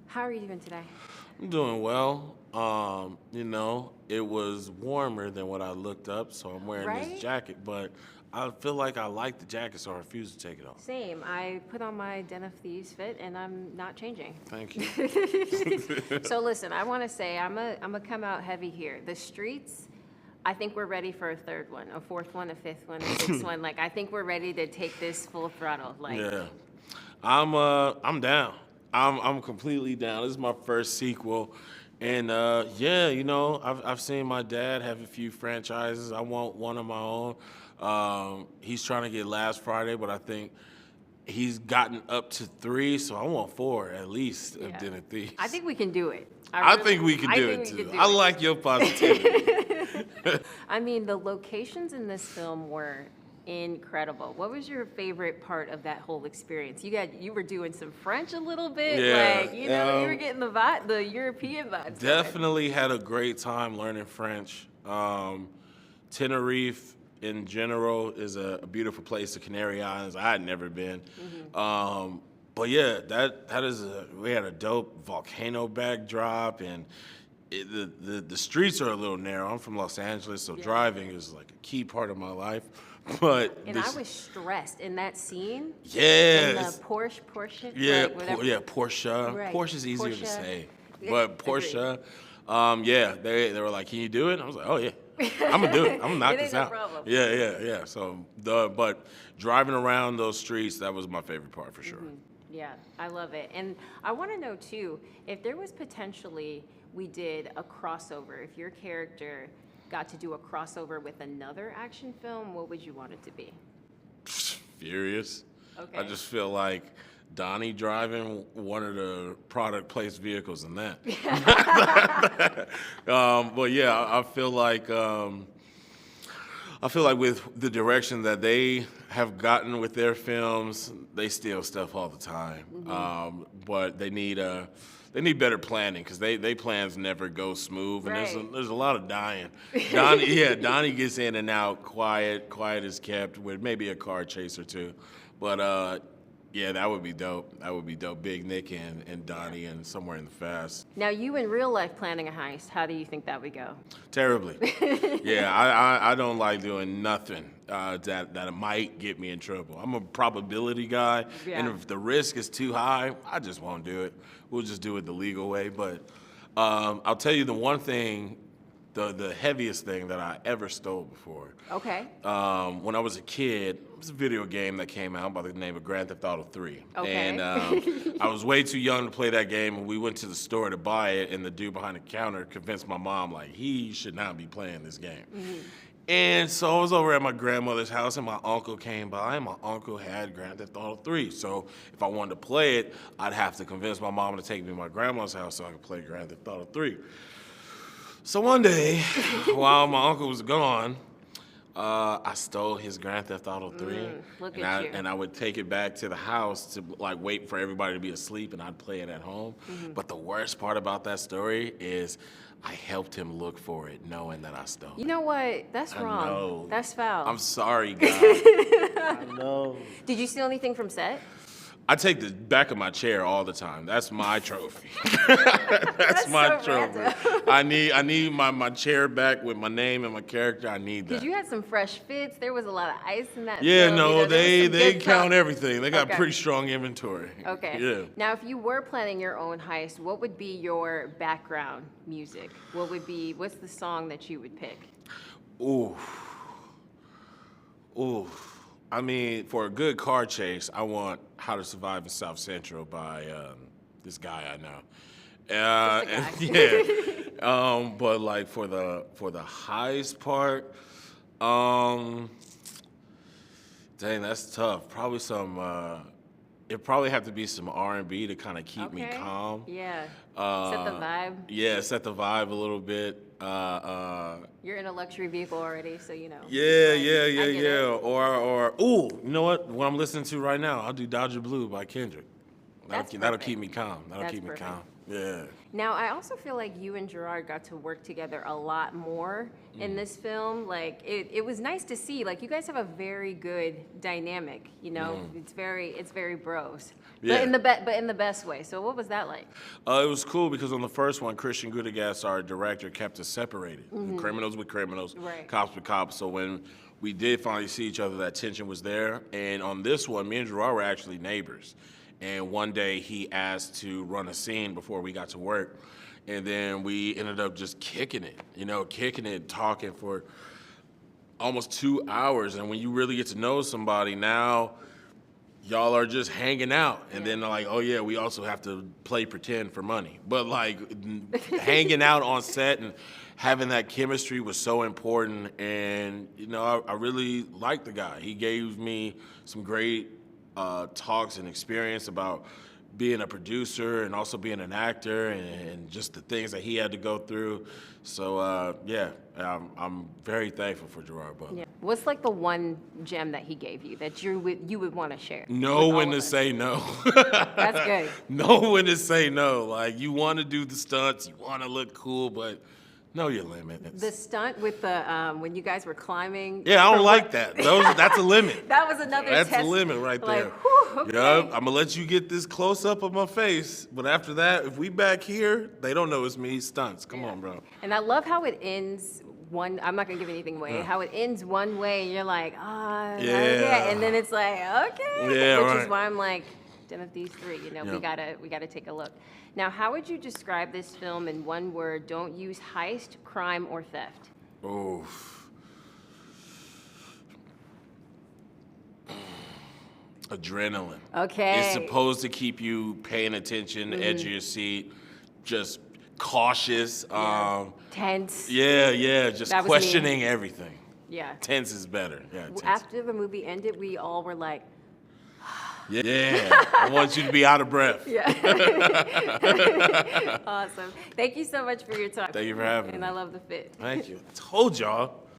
How are you doing today? I'm doing well. It was warmer than what I looked up, so I'm wearing this Right? jacket, but I feel like I like the jacket, so I refuse to take it off. Same. I put on my Den of Thieves fit and I'm not changing. Thank you. So listen, I want to say I'm gonna come out heavy here. The streets, I think we're ready for a third one, a fourth one, a fifth one, a sixth one. Like I think we're ready to take this full throttle. Like Yeah. I'm down. I'm completely down. This is my first sequel. And I've seen my dad have a few franchises. I want one of my own. He's trying to get Last Friday, but I think he's gotten up to 3, so I want 4 at least of yeah. Den of Thieves. I think we can do it. I think we can do it too. I like your positivity. I mean, the locations in this film were incredible. What was your favorite part of that whole experience? You were doing some French a little bit, Yeah, like you were getting the European vibes. Definitely had a great time learning French. Tenerife in general is a beautiful place. The Canary Islands, I had never been. But yeah, we had a dope volcano backdrop, and the streets are a little narrow. I'm from Los Angeles, so driving is like a key part of my life. But And I was stressed in that scene. yeah, In the Porsche. yeah, like, whatever. Porsche. Right. Porsche's easier to Porsche. say, Yeah, but agreed. Porsche. They were like, "Can you do it?" I was like, "Oh yeah, I'm gonna do it. I'm gonna knock It this ain't no out." problem. Yeah. So but driving around those streets, that was my favorite part for sure. Yeah, I love it. And I want to know too, if there was potentially we did a crossover, if your character got to do a crossover with another action film, what would you want it to be? Furious. Okay. I just feel like Donnie driving one of the product placed vehicles in that. But yeah, I feel like with the direction that they have gotten with their films, they steal stuff all the time. But they need better planning because they plans never go smooth, and Right. there's a lot of dying. Donnie gets in and out, quiet is kept with maybe a car chase or two, but yeah, that would be dope. That would be dope. Big Nick and Donnie and somewhere in the fast. Now, you in real life planning a heist, how do you think that would go? Terribly. Yeah, I don't like doing nothing that might get me in trouble. I'm a probability guy, and Yeah. if the risk is too high, I just won't do it. We'll just do it the legal way. But I'll tell you the one thing, the heaviest thing that I ever stole before. Okay. When I was a kid, it was a video game that came out by the name of Grand Theft Auto 3. Okay. And I was way too young to play that game, and we went to the store to buy it, and the dude behind the counter convinced my mom, like, he should not be playing this game. And so I was over at my grandmother's house, and my uncle came by, and my uncle had Grand Theft Auto 3. So if I wanted to play it, I'd have to convince my mom to take me to my grandma's house so I could play Grand Theft Auto 3. So one day, while my uncle was gone, I stole his Grand Theft Auto 3, look and at you. I would take it back to the house to like wait for everybody to be asleep, and I'd play it at home. But the worst part about that story is I helped him look for it, knowing that I stole You it. know what? That's I wrong. know. That's foul. I'm sorry, guys. I know. Did you steal anything from set? I take the back of my chair all the time. That's my trophy. That's my so trophy. random. I need my chair back with my name and my character. I need that. Because you had some fresh fits. There was a lot of ice in that Yeah, film. no, there was they some good count props. everything. They got Okay. pretty strong inventory. Okay. Yeah. Now, if you were planning your own heist, what would be your background music? What's the song that you would pick? Ooh. I mean, for a good car chase, I want "How to Survive in South Central" by this guy I know. Just a Yeah. But like for the heist part, dang, that's tough. Probably some. It probably have to be some R&B to kind of keep me Okay. calm. Yeah. Set the vibe. Yeah, set the vibe a little bit. You're in a luxury vehicle already, so you know. Yeah, Like, yeah, I yeah, get yeah. it. Or you know what? What I'm listening to right now, I'll do "Dodger Blue" by Kendrick. That'll keep me calm. That'll That's keep me perfect. calm. Yeah. Now, I also feel like you and Gerard got to work together a lot more in this film. Like, it was nice to see. Like, you guys have a very good dynamic. You know, it's very bros, Yeah. but in the best way. So, what was that like? It was cool because on the first one, Christian Gudegas, our director, kept us separated. Criminals with criminals, Right. cops with cops. So when we did finally see each other, that tension was there. And on this one, me and Gerard were actually neighbors. And one day he asked to run a scene before we got to work. And then we ended up just kicking it, talking for almost 2 hours. And when you really get to know somebody, now y'all are just hanging out. And then they're like, oh yeah, we also have to play pretend for money. But like hanging out on set and having that chemistry was so important. And I really liked the guy. He gave me some great talks and experience about being a producer and also being an actor and just the things that he had to go through. So I'm very thankful for Gerard Butler. Yeah. What's like the one gem that he gave you that you would want to share? Know with when all to of us? say no. That's good. Know when to say no. Like, you want to do the stunts, you want to look cool, but know your limit. The stunt with the when you guys were climbing. Yeah, I don't from like what- that. That's a limit. That was another That's test. a limit right Like, there. whew, okay. Yup, I'm gonna let you get this close up of my face, but after that, if we back here, they don't know it's me. Stunts. Come on, bro. And I love how it ends I'm not gonna give anything away. How it ends one way, and you're like, Yeah. and then it's like, okay, Yeah, which is right. why I'm like, Den of Thieves 3. We Yep. gotta take a look. Now, how would you describe this film in one word? Don't use heist, crime, or theft. Oof. Adrenaline. Okay. It's supposed to keep you paying attention, edge of your seat, just cautious. Tense. Just That was me. questioning everything. Yeah. Tense is better. Yeah, tense. After the movie ended, we all were like, Yeah, I want you to be out of breath. yeah. Awesome. Thank you so much for your time. Thank you for having And me. I love the fit. Thank you. I told y'all.